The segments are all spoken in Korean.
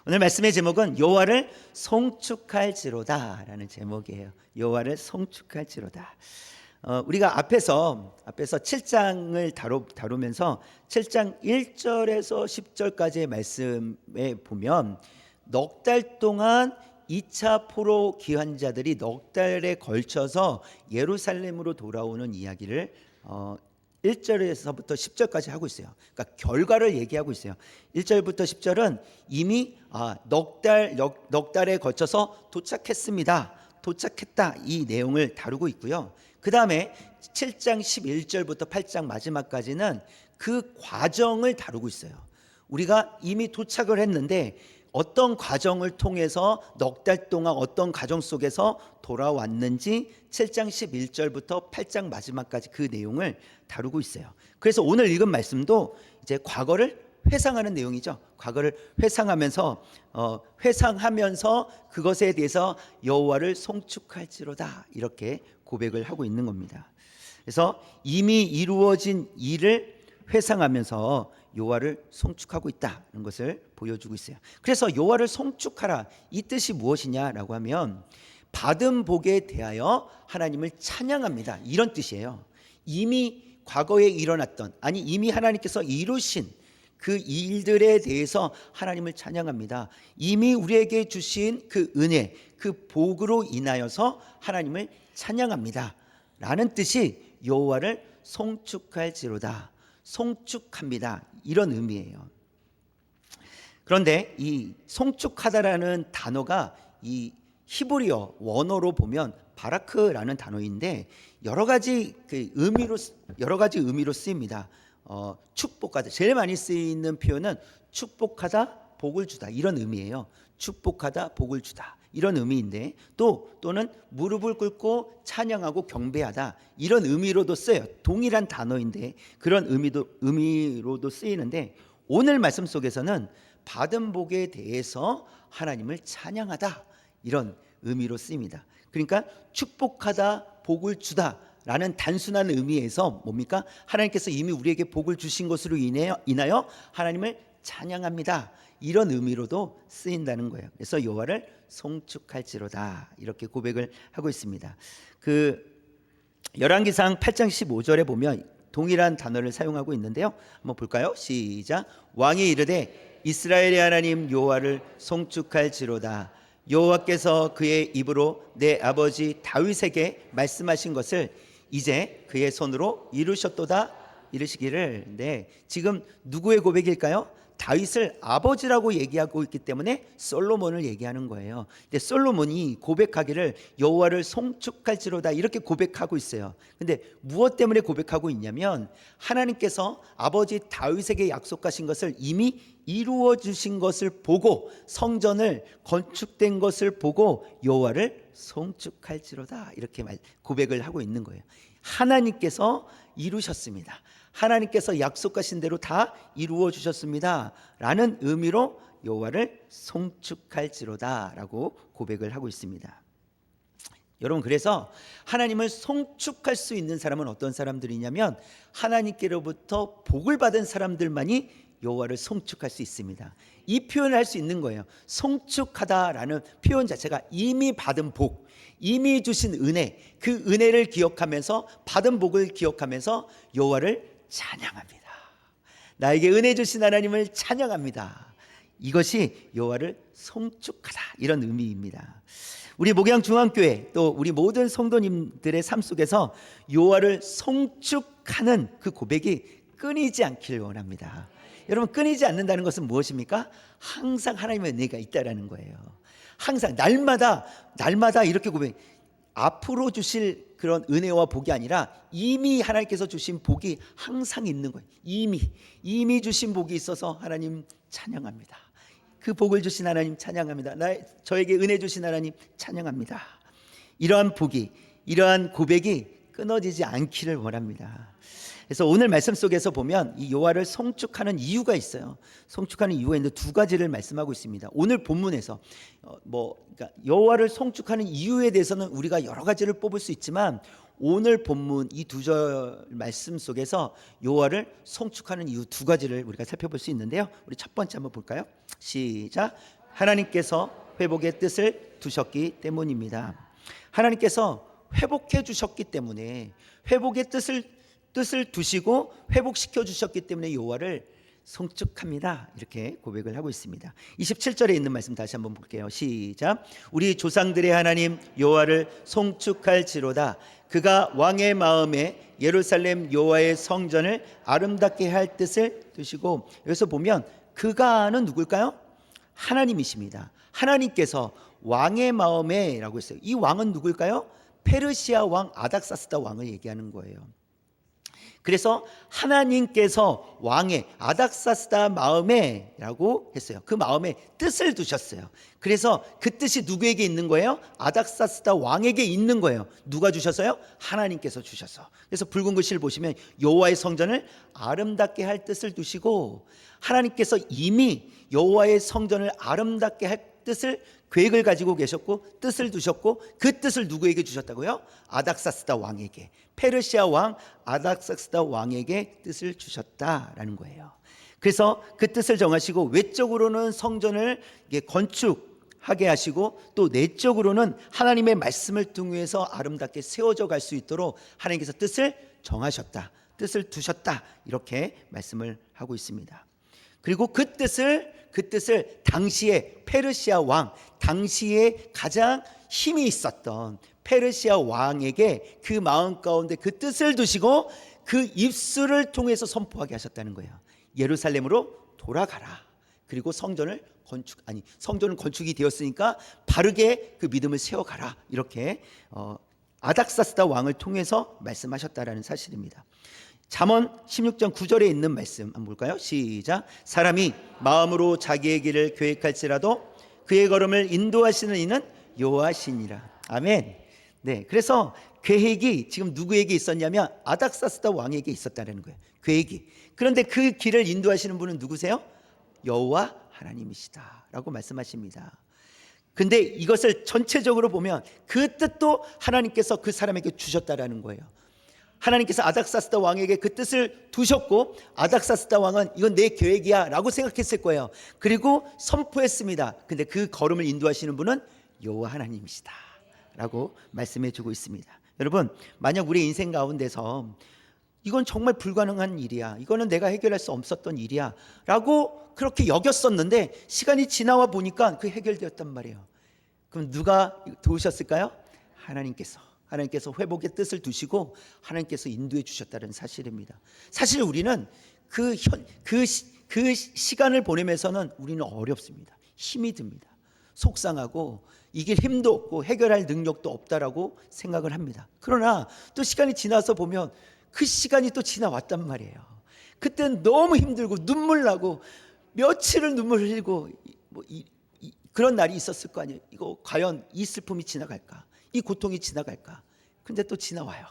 오늘 말씀의 제목은 여호와를 송축할지로다 라는 제목이에요. 여호와를 송축할지로다. 우리가 앞에서 7장을 다루면서 7장 1절에서 10절까지의 말씀에 보면 넉 달 동안 2차 포로 귀환자들이 넉 달에 걸쳐서 예루살렘으로 돌아오는 이야기를 1절에서부터 10절까지 하고 있어요. 그러니까 결과를 얘기하고 있어요. 1절부터 10절은 이미 넉 달에 거쳐서 도착했다 이 내용을 다루고 있고요. 그 다음에 7장 11절부터 8장 마지막까지는 그 과정을 다루고 있어요. 우리가 이미 도착을 했는데 어떤 과정을 통해서 넉 달 동안 어떤 과정 속에서 돌아왔는지 7장 11절부터 8장 마지막까지 그 내용을 다루고 있어요. 그래서 오늘 읽은 말씀도 이제 과거를 회상하는 내용이죠. 과거를 회상하면서 그것에 대해서 여호와를 송축할지로다 이렇게 고백을 하고 있는 겁니다. 그래서 이미 이루어진 일을 회상하면서 여호와를 송축하고 있다는 것을 보여주고 있어요. 그래서 여호와를 송축하라 이 뜻이 무엇이냐라고 하면 받은 복에 대하여 하나님을 찬양합니다 이런 뜻이에요. 이미 과거에 일어났던 이미 하나님께서 이루신 그 일들에 대해서 하나님을 찬양합니다. 이미 우리에게 주신 그 은혜 그 복으로 인하여서 하나님을 찬양합니다 라는 뜻이 여호와를 송축할지로다, 송축합니다 이런 의미예요. 그런데 이 송축하다라는 단어가 이 히브리어 원어로 보면 바라크라는 단어인데 여러 가지 의미로 쓰입니다. 축복하다, 제일 많이 쓰이는 표현은 축복하다, 복을 주다 이런 의미예요. 축복하다, 복을 주다 이런 의미인데 또는 무릎을 꿇고 찬양하고 경배하다 이런 의미로도 쓰여요. 동일한 단어인데 그런 의미로도 쓰이는데 오늘 말씀 속에서는 받은 복에 대해서 하나님을 찬양하다 이런 의미로 쓰입니다. 그러니까 축복하다, 복을 주다 라는 단순한 의미에서 뭡니까? 하나님께서 이미 우리에게 복을 주신 것으로 인하여 하나님을 찬양합니다 이런 의미로도 쓰인다는 거예요. 그래서 여호와를 송축할지로다 이렇게 고백을 하고 있습니다. 그 열왕기상 8장 15절에 보면 동일한 단어를 사용하고 있는데요. 한번 볼까요? 시작. 왕이 이르되 이스라엘의 하나님 여호와를 송축할지로다. 여호와께서 그의 입으로 내 아버지 다윗에게 말씀하신 것을 이제 그의 손으로 이루시기를. 네, 지금 누구의 고백일까요? 다윗을 아버지라고 얘기하고 있기 때문에 솔로몬을 얘기하는 거예요. 근데 솔로몬이 고백하기를 여호와를 송축할지로다 이렇게 고백하고 있어요. 근데 무엇 때문에 고백하고 있냐면 하나님께서 아버지 다윗에게 약속하신 것을 이미 이루어 주신 것을 보고 성전을 건축된 것을 보고 여호와를 송축할지로다 이렇게 고백을 하고 있는 거예요. 하나님께서 이루셨습니다. 하나님께서 약속하신 대로 다 이루어 주셨습니다 라는 의미로 여호와를 송축할지로다 라고 고백을 하고 있습니다. 여러분, 그래서 하나님을 송축할 수 있는 사람은 어떤 사람들이냐면 하나님께로부터 복을 받은 사람들만이 여호와를 송축할 수 있습니다. 이 표현을 할 수 있는 거예요. 송축하다라는 표현 자체가 이미 받은 복, 이미 주신 은혜, 그 은혜를 기억하면서 받은 복을 기억하면서 여호와를 찬양합니다. 나에게 은혜 주신 하나님을 찬양합니다. 이것이 여호와를 송축하다 이런 의미입니다. 우리 목양중앙교회 또 우리 모든 성도님들의 삶 속에서 여호와를 송축하는 그 고백이 끊이지 않기를 원합니다. 여러분, 끊이지 않는다는 것은 무엇입니까? 항상 하나님의 은혜가 있다라는 거예요. 항상 날마다 이렇게 고백, 앞으로 주실 그런 은혜와 복이 아니라 이미 하나님께서 주신 복이 항상 있는 거예요. 이미 주신 복이 있어서 하나님 찬양합니다. 그 복을 주신 하나님 찬양합니다. 저에게 은혜 주신 하나님 찬양합니다. 이러한 복이, 이러한 고백이 끊어지지 않기를 원합니다. 그래서 오늘 말씀 속에서 보면 이 여호와를 송축하는 이유가 있어요. 송축하는 이유가 있는데 두 가지를 말씀하고 있습니다. 오늘 본문에서 그러니까 여호와를 송축하는 이유에 대해서는 우리가 여러 가지를 뽑을 수 있지만 오늘 본문 이 두 절 말씀 속에서 여호와를 송축하는 이유 두 가지를 우리가 살펴볼 수 있는데요. 우리 첫 번째 한번 볼까요? 시작. 하나님께서 회복의 뜻을 두셨기 때문입니다. 하나님께서 회복해 주셨기 때문에, 회복의 뜻을 두시고 회복시켜 주셨기 때문에 여호와를 송축합니다. 이렇게 고백을 하고 있습니다. 27절에 있는 말씀 다시 한번 볼게요. 시작. 우리 조상들의 하나님 여호와를 송축할지로다. 그가 왕의 마음에 예루살렘 여호와의 성전을 아름답게 할 뜻을 두시고, 여기서 보면 그가는 누굴까요? 하나님이십니다. 하나님께서 왕의 마음에 라고 했어요. 이 왕은 누굴까요? 페르시아 왕 아닥사스다 왕을 얘기하는 거예요. 그래서 하나님께서 왕의 아닥사스다 마음에 라고 했어요. 그 마음에 뜻을 두셨어요. 그래서 그 뜻이 누구에게 있는 거예요? 아닥사스다 왕에게 있는 거예요. 누가 주셨어요? 하나님께서 주셔서. 그래서 붉은 글씨를 보시면 여호와의 성전을 아름답게 할 뜻을 두시고, 하나님께서 이미 여호와의 성전을 아름답게 할 뜻을 계획을 가지고 계셨고 뜻을 두셨고, 그 뜻을 누구에게 주셨다고요? 아닥사스다 왕에게, 페르시아 왕 아닥사스다 왕에게 뜻을 주셨다라는 거예요. 그래서 그 뜻을 정하시고 외적으로는 성전을 건축하게 하시고, 또 내적으로는 하나님의 말씀을 통해서 아름답게 세워져 갈 수 있도록 하나님께서 뜻을 정하셨다, 뜻을 두셨다, 이렇게 말씀을 하고 있습니다. 그리고 그 뜻을 당시에 페르시아 왕, 당시에 가장 힘이 있었던 페르시아 왕에게 그 마음 가운데 그 뜻을 두시고 그 입술을 통해서 선포하게 하셨다는 거예요. 예루살렘으로 돌아가라. 그리고 성전은 건축이 되었으니까 바르게 그 믿음을 세워가라. 이렇게 아닥사스다 왕을 통해서 말씀하셨다라는 사실입니다. 잠언 16장 9절에 있는 말씀 한번 볼까요? 시작. 사람이 마음으로 자기의 길을 계획할지라도 그의 걸음을 인도하시는 이는 여호와시니라. 아멘. 네, 그래서 계획이 지금 누구에게 있었냐면 아닥사스다 왕에게 있었다는 거예요. 계획이. 그런데 그 길을 인도하시는 분은 누구세요? 여호와 하나님이시다라고 말씀하십니다. 근데 이것을 전체적으로 보면 그 뜻도 하나님께서 그 사람에게 주셨다라는 거예요. 하나님께서 아닥사스다 왕에게 그 뜻을 두셨고, 아닥사스다 왕은 이건 내 계획이야 라고 생각했을 거예요. 그리고 선포했습니다. 근데 그 걸음을 인도하시는 분은 여호와 하나님이시다 라고 말씀해 주고 있습니다. 여러분, 만약 우리 인생 가운데서 이건 정말 불가능한 일이야, 이거는 내가 해결할 수 없었던 일이야 라고 그렇게 여겼었는데 시간이 지나와 보니까 그 해결되었단 말이에요. 그럼 누가 도우셨을까요? 하나님께서 회복의 뜻을 두시고 하나님께서 인도해 주셨다는 사실입니다. 사실 우리는 그 시간을 보내면서는 우리는 어렵습니다. 힘이 듭니다. 속상하고 이길 힘도 없고 해결할 능력도 없다라고 생각을 합니다. 그러나 또 시간이 지나서 보면 그 시간이 또 지나왔단 말이에요. 그때는 너무 힘들고 눈물 나고 며칠을 눈물 흘리고 그런 날이 있었을 거 아니에요. 이거 과연 이 슬픔이 지나갈까? 이 고통이 지나갈까? 근데 또 지나와요.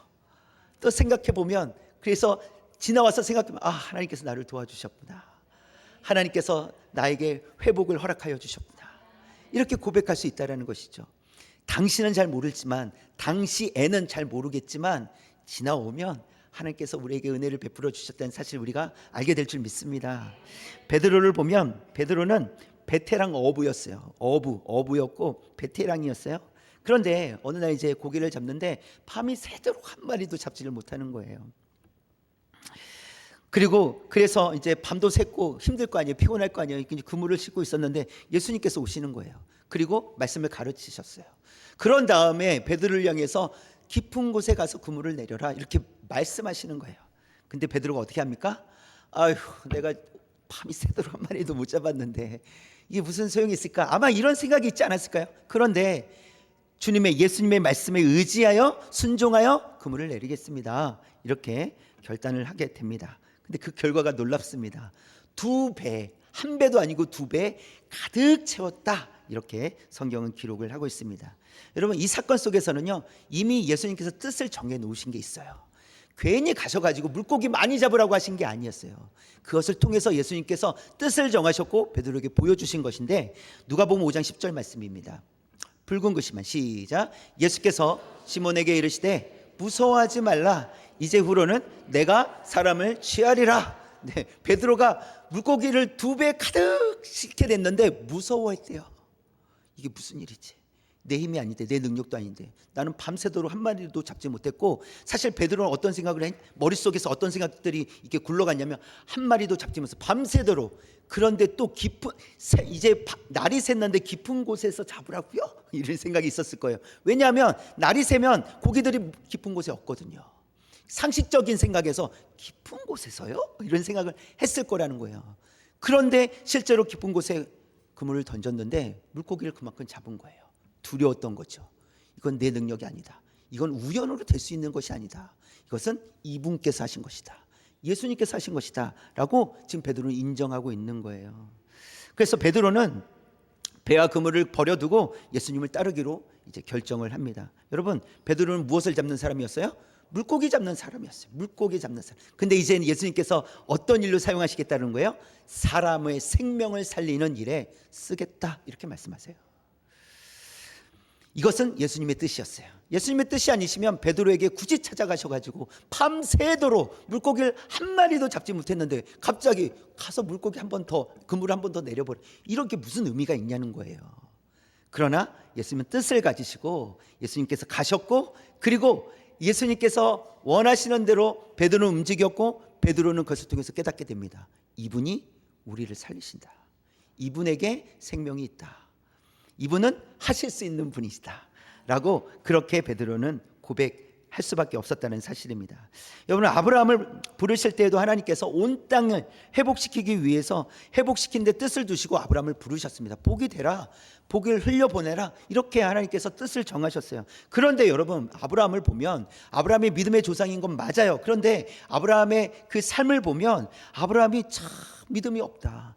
또 생각해 보면, 그래서 지나와서 생각하면 하나님께서 나를 도와주셨구나. 하나님께서 나에게 회복을 허락하여 주셨구나. 이렇게 고백할 수 있다는 것이죠. 당시는 잘 모르지만, 당시에는 잘 모르겠지만 지나오면 하나님께서 우리에게 은혜를 베풀어 주셨다는 사실 우리가 알게 될 줄 믿습니다. 베드로를 보면 베드로는 베테랑 어부였어요. 어부였고 베테랑이었어요. 그런데 어느 날 이제 고기를 잡는데 밤이 새도록 한 마리도 잡지를 못하는 거예요. 그래서 이제 밤도 샜고 힘들 거 아니에요. 피곤할 거 아니에요. 그물을 싣고 있었는데 예수님께서 오시는 거예요. 그리고 말씀을 가르치셨어요. 그런 다음에 베드로를 향해서 깊은 곳에 가서 그물을 내려라 이렇게 말씀하시는 거예요. 근데 베드로가 어떻게 합니까? 내가 밤이 새도록 한 마리도 못 잡았는데 이게 무슨 소용이 있을까? 아마 이런 생각이 있지 않았을까요? 그런데 예수님의 말씀에 의지하여 순종하여 그물을 내리겠습니다. 이렇게 결단을 하게 됩니다. 근데 그 결과가 놀랍습니다. 2배, 한 배도 아니고 2배 가득 채웠다. 이렇게 성경은 기록을 하고 있습니다. 여러분, 이 사건 속에서는요, 이미 예수님께서 뜻을 정해 놓으신 게 있어요. 괜히 가셔가지고 물고기 많이 잡으라고 하신 게 아니었어요. 그것을 통해서 예수님께서 뜻을 정하셨고 베드로에게 보여주신 것인데, 누가복음 5장 10절 말씀입니다. 붉은 글씨만 시작. 예수께서 시몬에게 이르시되 무서워하지 말라. 이제후로는 내가 사람을 취하리라. 네, 베드로가 물고기를 2배 가득 싣게 됐는데 무서워했대요. 이게 무슨 일이지? 내 힘이 아닌데, 내 능력도 아닌데 나는 밤새도록 한 마리도 잡지 못했고, 사실 베드로는 어떤 생각을 했? 머릿속에서 어떤 생각들이 이렇게 굴러갔냐면 한 마리도 잡지 못해서 밤새도록. 그런데 또 깊은, 이제 날이 샜는데 깊은 곳에서 잡으라고요? 이런 생각이 있었을 거예요. 왜냐하면 날이 새면 고기들이 깊은 곳에 없거든요. 상식적인 생각에서 깊은 곳에서요? 이런 생각을 했을 거라는 거예요. 그런데 실제로 깊은 곳에 그물을 던졌는데 물고기를 그만큼 잡은 거예요. 두려웠던 거죠. 이건 내 능력이 아니다. 이건 우연으로 될 수 있는 것이 아니다. 이것은 이분께서 하신 것이다. 예수님께서 하신 것이다 라고 지금 베드로는 인정하고 있는 거예요. 그래서 베드로는 배와 그물을 버려두고 예수님을 따르기로 이제 결정을 합니다. 여러분, 베드로는 무엇을 잡는 사람이었어요? 물고기 잡는 사람이었어요. 물고기 잡는 사람. 근데 이제는 예수님께서 어떤 일로 사용하시겠다는 거예요? 사람의 생명을 살리는 일에 쓰겠다, 이렇게 말씀하세요. 이것은 예수님의 뜻이었어요. 예수님의 뜻이 아니시면 베드로에게 굳이 찾아가셔가지고 밤새도록 물고기를 한 마리도 잡지 못했는데 갑자기 가서 물고기 한 번 더, 그물 한 번 더 내려버려. 이런 게 무슨 의미가 있냐는 거예요. 그러나 예수님은 뜻을 가지시고 예수님께서 가셨고, 그리고 예수님께서 원하시는 대로 베드로는 움직였고, 베드로는 그것을 통해서 깨닫게 됩니다. 이분이 우리를 살리신다. 이분에게 생명이 있다. 이분은 하실 수 있는 분이시다 라고 그렇게 베드로는 고백할 수밖에 없었다는 사실입니다. 여러분, 아브라함을 부르실 때에도 하나님께서 온 땅을 회복시키기 위해서 회복시킨 데 뜻을 두시고 아브라함을 부르셨습니다. 복이 되라, 복을 흘려보내라, 이렇게 하나님께서 뜻을 정하셨어요. 그런데 여러분, 아브라함을 보면 아브라함이 믿음의 조상인 건 맞아요. 그런데 아브라함의 그 삶을 보면 아브라함이 참 믿음이 없다,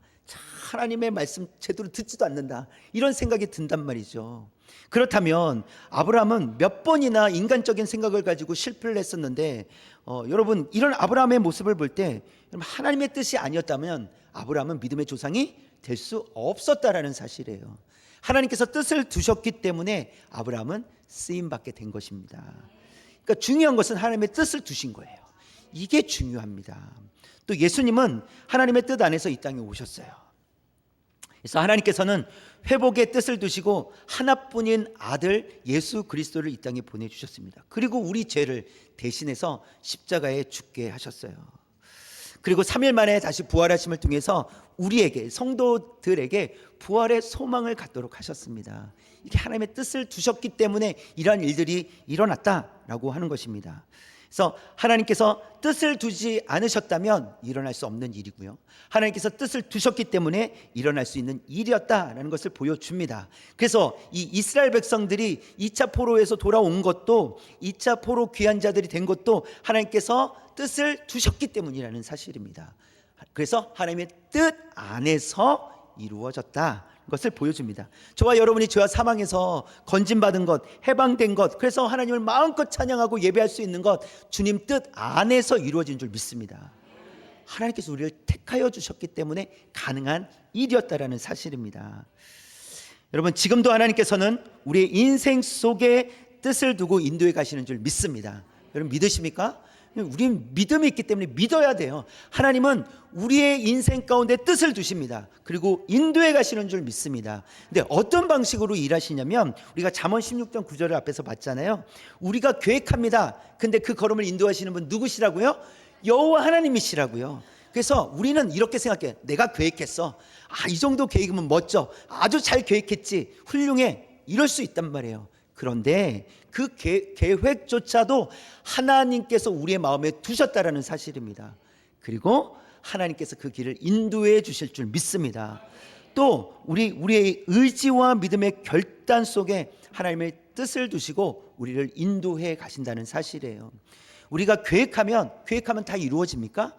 하나님의 말씀 제대로 듣지도 않는다, 이런 생각이 든단 말이죠. 그렇다면 아브라함은 몇 번이나 인간적인 생각을 가지고 실패를 했었는데, 여러분, 이런 아브라함의 모습을 볼 때 하나님의 뜻이 아니었다면 아브라함은 믿음의 조상이 될 수 없었다라는 사실이에요. 하나님께서 뜻을 두셨기 때문에 아브라함은 쓰임받게 된 것입니다. 그러니까 중요한 것은 하나님의 뜻을 두신 거예요. 이게 중요합니다. 또 예수님은 하나님의 뜻 안에서 이 땅에 오셨어요. 그래서 하나님께서는 회복의 뜻을 두시고 하나뿐인 아들 예수 그리스도를 이 땅에 보내주셨습니다. 그리고 우리 죄를 대신해서 십자가에 죽게 하셨어요. 그리고 3일 만에 다시 부활하심을 통해서 우리에게, 성도들에게 부활의 소망을 갖도록 하셨습니다. 이게 하나님의 뜻을 두셨기 때문에 이러한 일들이 일어났다라고 하는 것입니다. 그래서 하나님께서 뜻을 두지 않으셨다면 일어날 수 없는 일이고요, 하나님께서 뜻을 두셨기 때문에 일어날 수 있는 일이었다라는 것을 보여줍니다. 그래서 이 이스라엘 백성들이 2차 포로에서 돌아온 것도, 2차 포로 귀한 자들이 된 것도 하나님께서 뜻을 두셨기 때문이라는 사실입니다. 그래서 하나님의 뜻 안에서 이루어졌다 것을 보여줍니다. 저와 여러분이 죄와 사망에서 건진받은 것, 해방된 것, 그래서 하나님을 마음껏 찬양하고 예배할 수 있는 것, 주님 뜻 안에서 이루어진 줄 믿습니다. 하나님께서 우리를 택하여 주셨기 때문에 가능한 일이었다라는 사실입니다. 여러분, 지금도 하나님께서는 우리의 인생 속에 뜻을 두고 인도해 가시는 줄 믿습니다. 여러분, 믿으십니까? 우리는 믿음이 있기 때문에 믿어야 돼요. 하나님은 우리의 인생 가운데 뜻을 두십니다. 그리고 인도해 가시는 줄 믿습니다. 근데 어떤 방식으로 일하시냐면, 우리가 잠언 16장 9절을 앞에서 봤잖아요. 우리가 계획합니다. 근데 그 걸음을 인도하시는 분 누구시라고요? 여호와 하나님이시라고요. 그래서 우리는 이렇게 생각해요. 내가 계획했어. 이 정도 계획이면 멋져. 아주 잘 계획했지. 훌륭해. 이럴 수 있단 말이에요. 그런데 그 계획조차도 하나님께서 우리의 마음에 두셨다라는 사실입니다. 그리고 하나님께서 그 길을 인도해 주실 줄 믿습니다. 또 우리의 의지와 믿음의 결단 속에 하나님의 뜻을 두시고 우리를 인도해 가신다는 사실이에요. 우리가 계획하면 다 이루어집니까?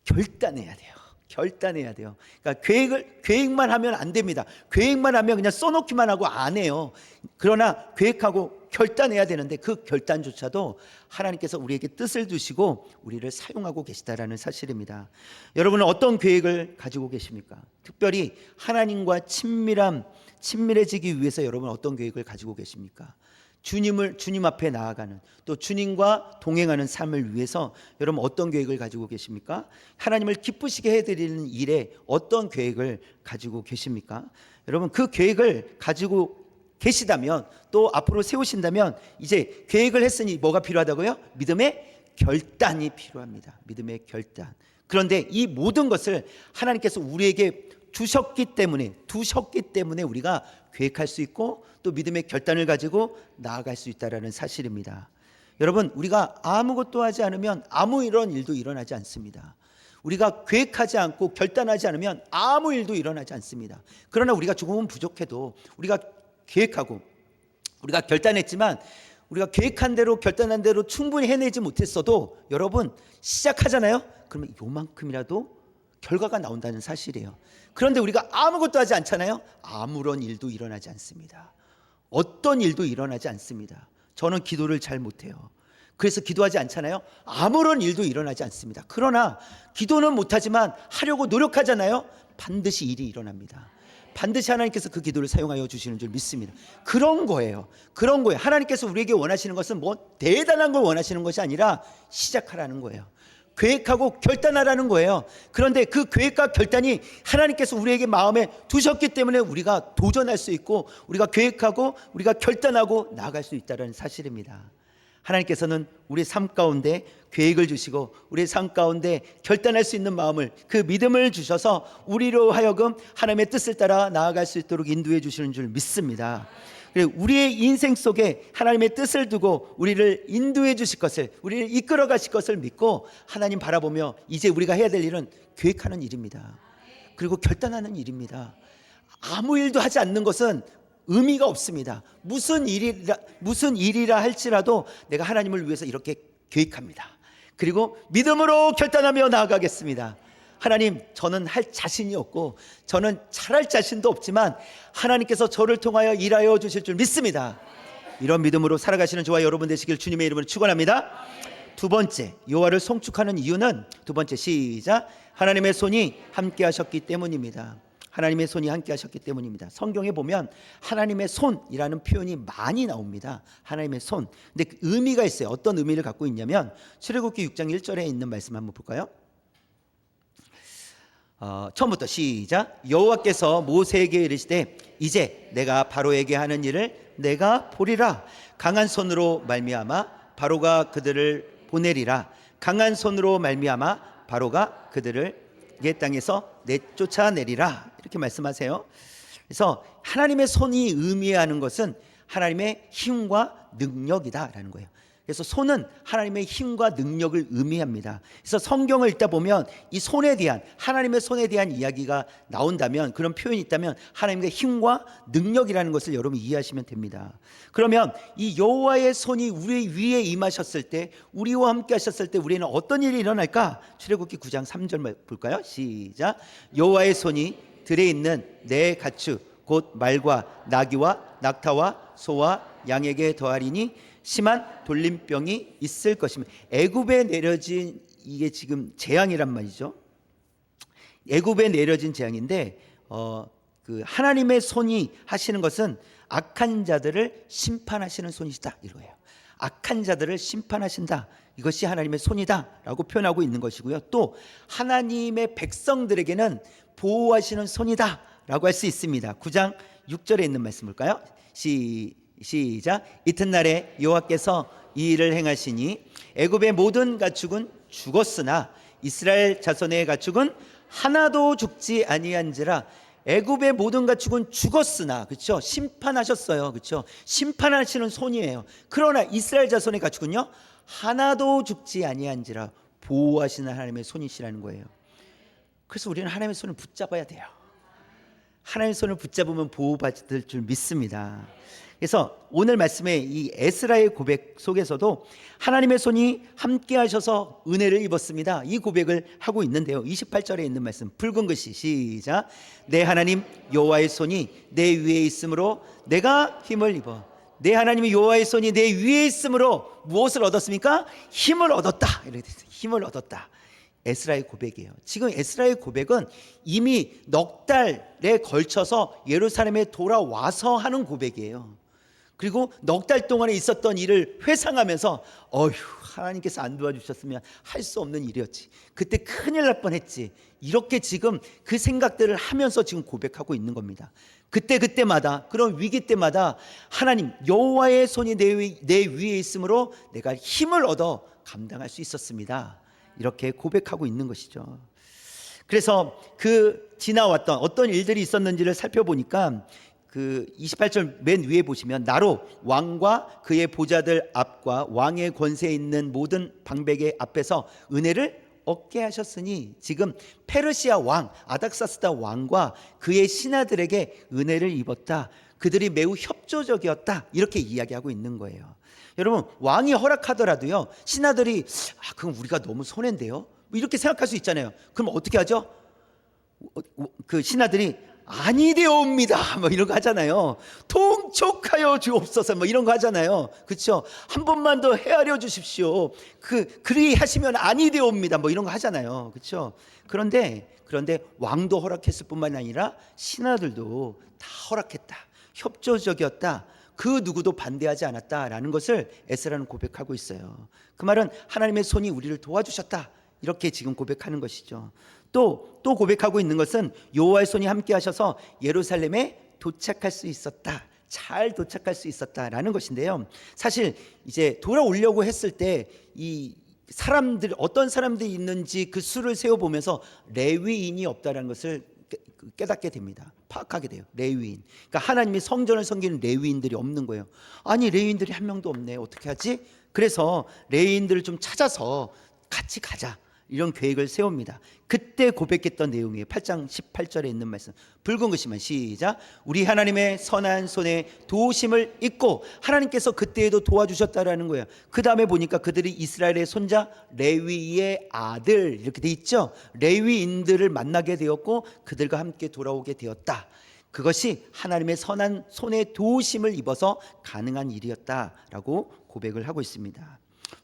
결단해야 돼요. 결단해야 돼요. 그러니까 계획만 하면 안 됩니다. 계획만 하면 그냥 써놓기만 하고 안 해요. 그러나 계획하고 결단해야 되는데 그 결단조차도 하나님께서 우리에게 뜻을 두시고 우리를 사용하고 계시다라는 사실입니다. 여러분은 어떤 계획을 가지고 계십니까? 특별히 하나님과 친밀해지기 위해서 여러분 어떤 계획을 가지고 계십니까? 주님 앞에 나아가는, 또 주님과 동행하는 삶을 위해서 여러분 어떤 계획을 가지고 계십니까? 하나님을 기쁘시게 해드리는 일에 어떤 계획을 가지고 계십니까? 여러분 그 계획을 가지고 계시다면, 또 앞으로 세우신다면, 이제 계획을 했으니 뭐가 필요하다고요? 믿음의 결단이 필요합니다. 믿음의 결단. 그런데 이 모든 것을 하나님께서 우리에게 두셨기 때문에 우리가 계획할 수 있고 또 믿음의 결단을 가지고 나아갈 수 있다는 사실입니다. 여러분, 우리가 아무것도 하지 않으면 아무 이런 일도 일어나지 않습니다. 우리가 계획하지 않고 결단하지 않으면 아무 일도 일어나지 않습니다. 그러나 우리가 조금은 부족해도, 우리가 계획하고 우리가 결단했지만, 우리가 계획한 대로 결단한 대로 충분히 해내지 못했어도 여러분 시작하잖아요. 그러면 요만큼이라도 결과가 나온다는 사실이에요. 그런데 우리가 아무것도 하지 않잖아요. 아무런 일도 일어나지 않습니다. 어떤 일도 일어나지 않습니다. 저는 기도를 잘 못해요. 그래서 기도하지 않잖아요. 아무런 일도 일어나지 않습니다. 그러나 기도는 못하지만 하려고 노력하잖아요. 반드시 일이 일어납니다. 반드시 하나님께서 그 기도를 사용하여 주시는 줄 믿습니다. 그런 거예요. 하나님께서 우리에게 원하시는 것은 뭐 대단한 걸 원하시는 것이 아니라 시작하라는 거예요. 계획하고 결단하라는 거예요. 그런데 그 계획과 결단이 하나님께서 우리에게 마음에 두셨기 때문에 우리가 도전할 수 있고, 우리가 계획하고 우리가 결단하고 나아갈 수 있다는 사실입니다. 하나님께서는 우리 삶 가운데 계획을 주시고 우리 삶 가운데 결단할 수 있는 마음을, 그 믿음을 주셔서 우리로 하여금 하나님의 뜻을 따라 나아갈 수 있도록 인도해 주시는 줄 믿습니다. 우리의 인생 속에 하나님의 뜻을 두고 우리를 인도해 주실 것을, 우리를 이끌어 가실 것을 믿고 하나님 바라보며 이제 우리가 해야 될 일은 계획하는 일입니다. 그리고 결단하는 일입니다. 아무 일도 하지 않는 것은 의미가 없습니다. 무슨 일이라 할지라도 내가 하나님을 위해서 이렇게 계획합니다. 그리고 믿음으로 결단하며 나아가겠습니다. 하나님, 저는 할 자신이 없고 저는 잘할 자신도 없지만 하나님께서 저를 통하여 일하여 주실 줄 믿습니다. 이런 믿음으로 살아가시는 저와 여러분 되시길 주님의 이름으로 축원합니다. 두 번째, 여호와를 송축하는 이유는, 두 번째, 시작, 하나님의 손이 함께 하셨기 때문입니다. 하나님의 손이 함께 하셨기 때문입니다. 성경에 보면 하나님의 손이라는 표현이 많이 나옵니다. 하나님의 손. 근데 그 의미가 있어요. 어떤 의미를 갖고 있냐면 출애굽기 6장 1절에 있는 말씀 한번 볼까요? 처음부터 시작. 여호와께서 모세에게 이르시되 이제 내가 바로에게 하는 일을 내가 보리라. 강한 손으로 말미암아 바로가 그들을 보내리라. 강한 손으로 말미암아 바로가 그들을 이 땅에서 내쫓아내리라. 이렇게 말씀하세요. 그래서 하나님의 손이 의미하는 것은 하나님의 힘과 능력이다라는 거예요. 그래서 손은 하나님의 힘과 능력을 의미합니다. 그래서 성경을 읽다 보면 이 손에 대한, 하나님의 손에 대한 이야기가 나온다면, 그런 표현이 있다면 하나님의 힘과 능력이라는 것을 여러분이 이해하시면 됩니다. 그러면 이 여호와의 손이 우리 위에 임하셨을 때, 우리와 함께 하셨을 때 우리는 어떤 일이 일어날까? 출애굽기 9장 3절 볼까요? 시작. 여호와의 손이 들에 있는 내 가축 곧 말과 나귀와 낙타와 소와 양에게 더하리니 심한 돌림병이 있을 것입니다. 애굽에 내려진, 이게 지금 재앙이란 말이죠. 애굽에 내려진 재앙인데 그 하나님의 손이 하시는 것은 악한 자들을 심판하시는 손이시다 이거예요. 악한 자들을 심판하신다, 이것이 하나님의 손이다라고 표현하고 있는 것이고요. 또 하나님의 백성들에게는 보호하시는 손이다라고 할 수 있습니다. 9장 6절에 있는 말씀 볼까요? 시작. 이튿날에 여호와께서 이 일을 행하시니 애굽의 모든 가축은 죽었으나 이스라엘 자손의 가축은 하나도 죽지 아니한지라. 애굽의 모든 가축은 죽었으나, 그렇죠? 심판하셨어요, 그렇죠? 심판하시는 손이에요. 그러나 이스라엘 자손의 가축은요 하나도 죽지 아니한지라. 보호하시는 하나님의 손이시라는 거예요. 그래서 우리는 하나님의 손을 붙잡아야 돼요. 하나님의 손을 붙잡으면 보호받을 줄 믿습니다. 그래서 오늘 말씀의 이 에스라의 고백 속에서도 하나님의 손이 함께 하셔서 은혜를 입었습니다, 이 고백을 하고 있는데요. 28절에 있는 말씀, 붉은 글씨, 시작. 내 하나님 여호와의 손이 내 위에 있으므로 내가 힘을 입어. 내 하나님의 여호와의 손이 내 위에 있으므로 무엇을 얻었습니까? 힘을 얻었다. 이렇게 됐어요. 힘을 얻었다. 에스라의 고백이에요. 지금 에스라의 고백은 이미 넉 달에 걸쳐서 예루살렘에 돌아와서 하는 고백이에요. 그리고 넉 달 동안에 있었던 일을 회상하면서 어휴, 하나님께서 안 도와주셨으면 할 수 없는 일이었지, 그때 큰일 날 뻔했지, 이렇게 지금 그 생각들을 하면서 지금 고백하고 있는 겁니다. 그때마다, 그런 위기 때마다 하나님 여호와의 손이 내 위에 있으므로 내가 힘을 얻어 감당할 수 있었습니다, 이렇게 고백하고 있는 것이죠. 그래서 그 지나왔던 어떤 일들이 있었는지를 살펴보니까 그 28절 맨 위에 보시면, 나로 왕과 그의 보좌들 앞과 왕의 권세에 있는 모든 방백의 앞에서 은혜를 얻게 하셨으니, 지금 페르시아 왕 아닥사스다 왕과 그의 신하들에게 은혜를 입었다, 그들이 매우 협조적이었다, 이렇게 이야기하고 있는 거예요. 여러분, 왕이 허락하더라도요, 신하들이 그럼 우리가 너무 손해인데요, 이렇게 생각할 수 있잖아요. 그럼 어떻게 하죠? 그 신하들이 아니되옵니다 뭐 이런 거 하잖아요. 통촉하여 주옵소서 뭐 이런 거 하잖아요. 그렇죠? 한 번만 더 헤아려 주십시오. 그리 하시면 아니되옵니다 뭐 이런 거 하잖아요. 그렇죠? 그런데 왕도 허락했을 뿐만 아니라 신하들도 다 허락했다, 협조적이었다, 그 누구도 반대하지 않았다라는 것을 에스라는 고백하고 있어요. 그 말은 하나님의 손이 우리를 도와주셨다, 이렇게 지금 고백하는 것이죠. 또 고백하고 있는 것은 여호와의 손이 함께 하셔서 예루살렘에 도착할 수 있었다, 잘 도착할 수 있었다라는 것인데요. 사실 이제 돌아오려고 했을 때 이 사람들, 어떤 사람들이 있는지 그 수를 세어보면서 레위인이 없다라는 것을 깨닫게 됩니다. 파악하게 돼요. 레위인, 그러니까 하나님이 성전을 섬기는 레위인들이 없는 거예요. 아니, 레위인들이 한 명도 없네, 어떻게 하지? 그래서 레위인들을 좀 찾아서 같이 가자, 이런 계획을 세웁니다. 그때 고백했던 내용이에요. 8장 18절에 있는 말씀, 붉은 글씨만 시작. 우리 하나님의 선한 손에 도우심을 잊고, 하나님께서 그때에도 도와주셨다라는 거예요. 그 다음에 보니까 그들이 이스라엘의 손자 레위의 아들, 이렇게 돼 있죠. 레위인들을 만나게 되었고 그들과 함께 돌아오게 되었다. 그것이 하나님의 선한 손에 도우심을 입어서 가능한 일이었다라고 고백을 하고 있습니다.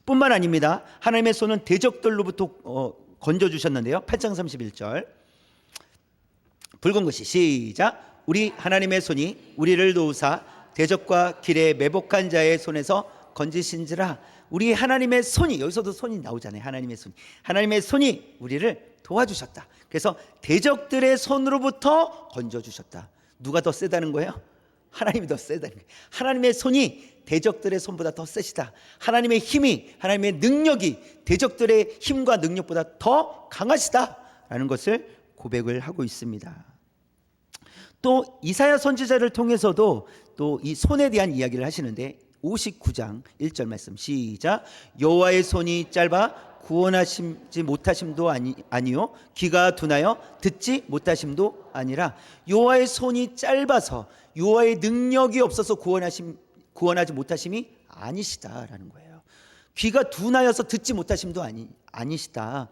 뿐만 아닙니다. 하나님의 손은 대적들로부터 건져주셨는데요. 8장 31절 붉은 글씨 시작. 우리 하나님의 손이 우리를 도우사 대적과 길에 매복한 자의 손에서 건지신지라. 우리 하나님의 손이, 여기서도 손이 나오잖아요. 하나님의 손이 우리를 도와주셨다. 그래서 대적들의 손으로부터 건져주셨다. 누가 더 세다는 거예요? 하나님이 더 세다는 거예요. 하나님의 손이 대적들의 손보다 더 세시다. 하나님의 힘이, 하나님의 능력이 대적들의 힘과 능력보다 더 강하시다라는 것을 고백을 하고 있습니다. 또 이사야 선지자를 통해서도 또 이 손에 대한 이야기를 하시는데 59장 1절 말씀 시작. 여호와의 손이 짧아 구원하시지 못하심도 아니요 귀가 둔하여 듣지 못하심도 아니라, 여호와의 손이 짧아서 여호와의 능력이 없어서 구원하지 못하심이 아니시다라는 거예요. 귀가 둔하여서 듣지 못하심도 아니시다.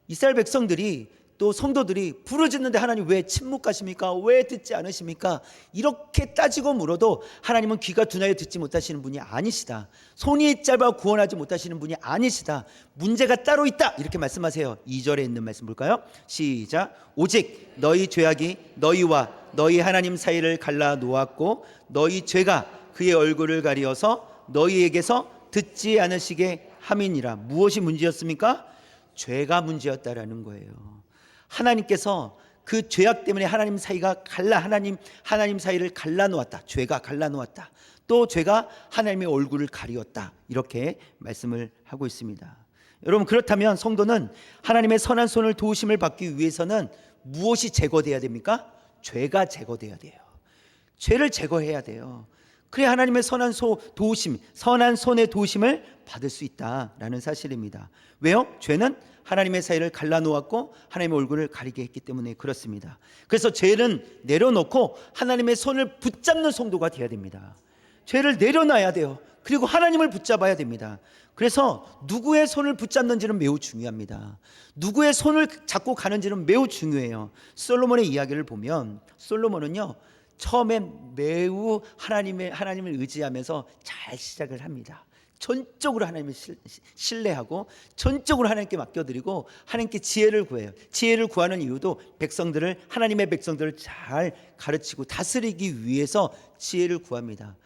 이스라엘 백성들이, 또 성도들이 부르짖는데 하나님 왜 침묵하십니까? 왜 듣지 않으십니까? 이렇게 따지고 물어도 하나님은 귀가 둔하여 듣지 못하시는 분이 아니시다. 손이 짧아 구원하지 못하시는 분이 아니시다. 문제가 따로 있다, 이렇게 말씀하세요. 2절에 있는 말씀 볼까요? 시작. 오직 너희 죄악이 너희와 너희 하나님 사이를 갈라 놓았고 너희 죄가 그의 얼굴을 가리어서 너희에게서 듣지 않으시게 함이니라. 무엇이 문제였습니까? 죄가 문제였다라는 거예요. 하나님께서 그 죄악 때문에 하나님 사이를 갈라 놓았다. 죄가 갈라 놓았다. 또 죄가 하나님의 얼굴을 가리었다, 이렇게 말씀을 하고 있습니다. 여러분, 그렇다면 성도는 하나님의 선한 손을 도우심을 받기 위해서는 무엇이 제거돼야 됩니까? 죄가 제거돼야 돼요. 죄를 제거해야 돼요. 그래야 하나님의 선한 손의 도우심을 받을 수 있다라는 사실입니다. 왜요? 죄는 하나님의 사이를 갈라놓았고 하나님의 얼굴을 가리게 했기 때문에 그렇습니다. 그래서 죄는 내려놓고 하나님의 손을 붙잡는 성도가 되어야 됩니다. 죄를 내려놔야 돼요. 그리고 하나님을 붙잡아야 됩니다. 그래서 누구의 손을 붙잡는지는 매우 중요합니다. 누구의 손을 잡고 가는지는 매우 중요해요. 솔로몬의 이야기를 보면, 솔로몬은요 처음엔 매우 하나님을 의지하면서 잘 시작을 합니다. 전적으로 하나님을 신뢰하고 전적으로 하나님께 맡겨드리고 하나님께 지혜를 구해요. 지혜를 구하는 이유도 하나님의 백성들을 잘 가르치고 다스리기 위해서 지혜를 구합니다.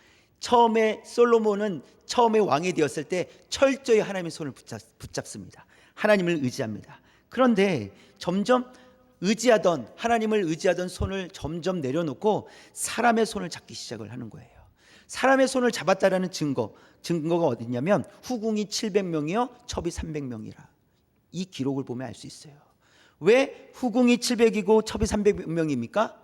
처음에 솔로몬은 처음에 왕이 되었을 때 철저히 하나님의 손을 붙잡습니다. 하나님을 의지합니다. 그런데 점점 하나님을 의지하던 손을 점점 내려놓고 사람의 손을 잡기 시작을 하는 거예요. 사람의 손을 잡았다라는 증거가 어디냐면 후궁이 700명이요 첩이 300명이라 이 기록을 보면 알 수 있어요. 왜 후궁이 700이고 첩이 300명입니까?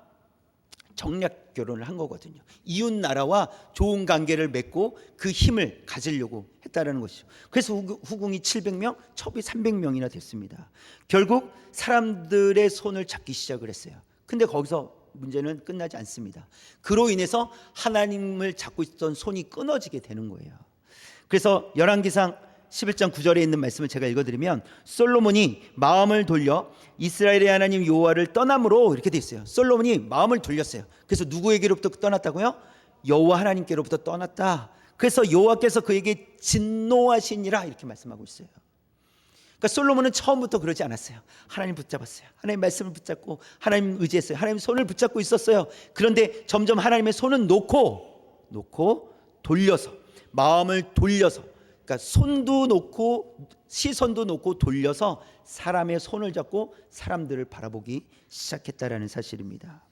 정략 결혼을 한 거거든요. 이웃 나라와 좋은 관계를 맺고 그 힘을 가지려고 했다라는 것이죠. 그래서 후궁이 700명, 첩이 300명이나 됐습니다. 결국 사람들의 손을 잡기 시작을 했어요. 근데 거기서 문제는 끝나지 않습니다. 그로 인해서 하나님을 잡고 있던 손이 끊어지게 되는 거예요. 그래서 열왕기상 11장 9절에 있는 말씀을 제가 읽어드리면 솔로몬이 마음을 돌려 이스라엘의 하나님 여호와를 떠남으로 이렇게 돼 있어요. 솔로몬이 마음을 돌렸어요. 그래서 누구에게로부터 떠났다고요? 여호와 하나님께로부터 떠났다. 그래서 여호와께서 그에게 진노하시니라 이렇게 말씀하고 있어요. 그러니까 솔로몬은 처음부터 그러지 않았어요. 하나님 붙잡았어요. 하나님 말씀을 붙잡고 하나님 의지했어요. 하나님 손을 붙잡고 있었어요. 그런데 점점 하나님의 손은 놓고 돌려서 마음을 돌려서 그러니까 손도 놓고 시선도 놓고 돌려서 사람의 손을 잡고 사람들을 바라보기 시작했다라는 사실입니다.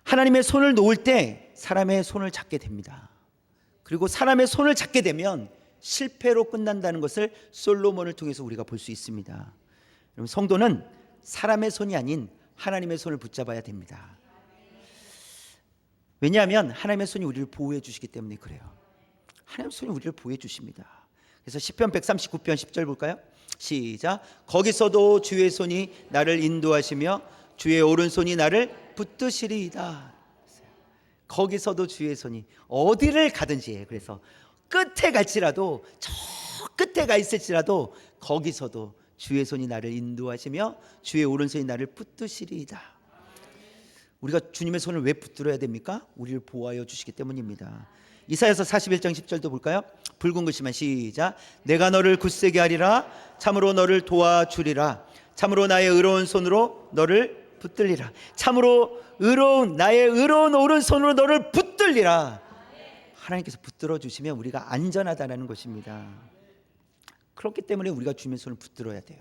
하나님의 손을 놓을 때 사람의 손을 잡게 됩니다. 그리고 사람의 손을 잡게 되면 실패로 끝난다는 것을 솔로몬을 통해서 우리가 볼 수 있습니다. 여러분, 성도는 사람의 손이 아닌 하나님의 손을 붙잡아야 됩니다. 왜냐하면 하나님의 손이 우리를 보호해 주시기 때문에 그래요. 하나님의 손이 우리를 보호해 주십니다. 그래서 시편 139편 10절 볼까요? 시작. 거기서도 주의 손이 나를 인도하시며 주의 오른손이 나를 붙드시리이다. 거기서도 주의 손이 어디를 가든지, 그래서 끝에 갈지라도 저 끝에 가 있을지라도 거기서도 주의 손이 나를 인도하시며 주의 오른손이 나를 붙드시리이다. 우리가 주님의 손을 왜 붙들어야 됩니까? 우리를 보호하여 주시기 때문입니다. 이사야서 41장 10절도 볼까요? 붉은 글씨만 시작. 내가 너를 굳세게 하리라. 참으로 너를 도와주리라. 참으로 나의 의로운 손으로 너를 붙들리라. 참으로 나의 의로운 오른손으로 너를 붙들리라. 하나님께서 붙들어 주시면 우리가 안전하다는 것입니다. 그렇기 때문에 우리가 주님의 손을 붙들어야 돼요.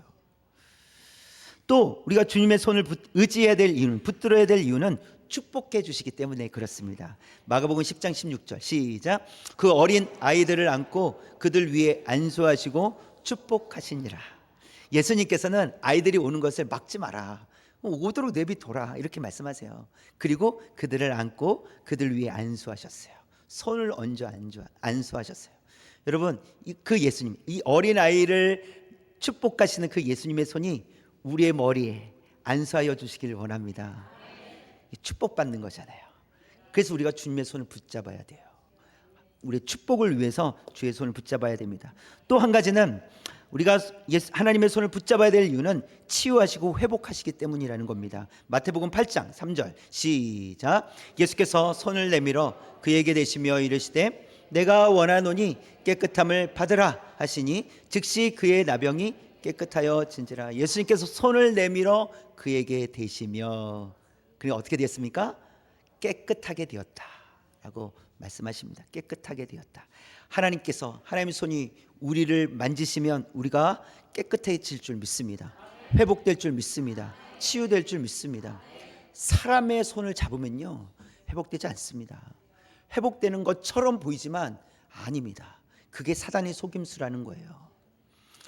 또 우리가 주님의 손을 의지해야 될 이유는, 붙들어야 될 이유는 축복해 주시기 때문에 그렇습니다. 마가복음 10장 16절 시작. 그 어린 아이들을 안고 그들 위에 안수하시고 축복하시니라. 예수님께서는 아이들이 오는 것을 막지 마라, 오도록 내비둬라 이렇게 말씀하세요. 그리고 그들을 안고 그들 위에 안수하셨어요. 손을 얹어 안수하셨어요. 여러분, 그 예수님, 이 어린 아이를 축복하시는 그 예수님의 손이 우리의 머리에 안수하여 주시기를 원합니다. 축복받는 거잖아요. 그래서 우리가 주님의 손을 붙잡아야 돼요. 우리의 축복을 위해서 주의 손을 붙잡아야 됩니다. 또 한 가지는 우리가 하나님의 손을 붙잡아야 될 이유는 치유하시고 회복하시기 때문이라는 겁니다. 마태복음 8장 3절 시작. 예수께서 손을 내밀어 그에게 대시며 이르시되 내가 원하노니 깨끗함을 받으라 하시니 즉시 그의 나병이 깨끗하여 진지라. 예수님께서 손을 내밀어 그에게 대시며, 그게 어떻게 되었습니까? 깨끗하게 되었다라고 말씀하십니다. 깨끗하게 되었다. 하나님께서, 하나님의 손이 우리를 만지시면 우리가 깨끗해질 줄 믿습니다. 회복될 줄 믿습니다. 치유될 줄 믿습니다. 사람의 손을 잡으면요 회복되지 않습니다. 회복되는 것처럼 보이지만 아닙니다. 그게 사단의 속임수라는 거예요.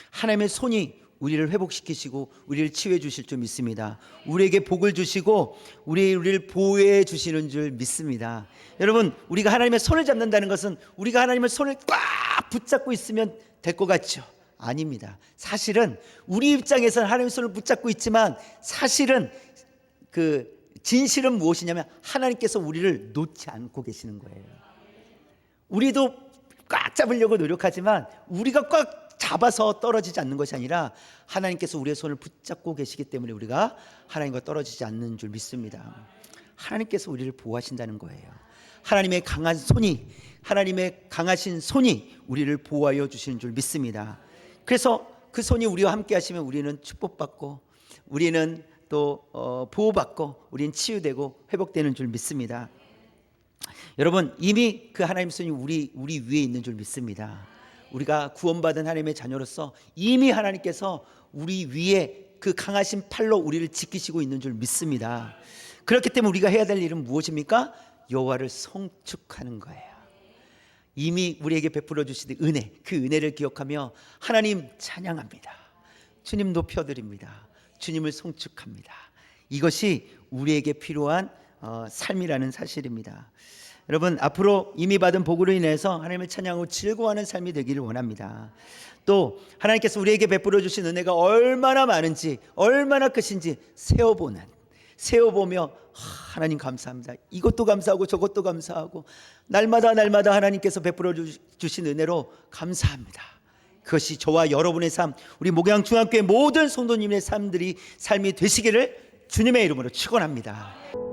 하나님의 손이 우리를 회복시키시고 우리를 치유해 주실 줄 믿습니다. 우리에게 복을 주시고 우리를 보호해 주시는 줄 믿습니다. 여러분, 우리가 하나님의 손을 잡는다는 것은 우리가 하나님의 손을 꽉 붙잡고 있으면 될 것 같죠? 아닙니다. 사실은 우리 입장에서는 하나님의 손을 붙잡고 있지만 사실은 진실은 무엇이냐면 하나님께서 우리를 놓지 않고 계시는 거예요. 우리도 꽉 잡으려고 노력하지만 우리가 꽉 잡아서 떨어지지 않는 것이 아니라 하나님께서 우리의 손을 붙잡고 계시기 때문에 우리가 하나님과 떨어지지 않는 줄 믿습니다. 하나님께서 우리를 보호하신다는 거예요. 하나님의 강하신 손이 우리를 보호하여 주시는 줄 믿습니다. 그래서 그 손이 우리와 함께 하시면 우리는 축복받고 우리는 또 보호받고 우리는 치유되고 회복되는 줄 믿습니다. 여러분, 이미 그 하나님 손이 우리 위에 있는 줄 믿습니다. 우리가 구원받은 하나님의 자녀로서 이미 하나님께서 우리 위에 그 강하신 팔로 우리를 지키시고 있는 줄 믿습니다. 그렇기 때문에 우리가 해야 될 일은 무엇입니까? 여호와를 송축하는 거예요. 이미 우리에게 베풀어 주신 은혜, 그 은혜를 기억하며 하나님 찬양합니다. 주님 높여드립니다. 주님을 송축합니다. 이것이 우리에게 필요한 삶이라는 사실입니다. 여러분, 앞으로 이미 받은 복으로 인해서 하나님을 찬양하고 즐거워하는 삶이 되기를 원합니다. 또 하나님께서 우리에게 베풀어 주신 은혜가 얼마나 많은지, 얼마나 크신지 세어보며 하나님 감사합니다. 이것도 감사하고 저것도 감사하고 날마다 하나님께서 베풀어 주신 은혜로 감사합니다. 그것이 저와 여러분의 삶, 우리 목양 중학교의 모든 성도님의 삶이 되시기를 주님의 이름으로 축원합니다.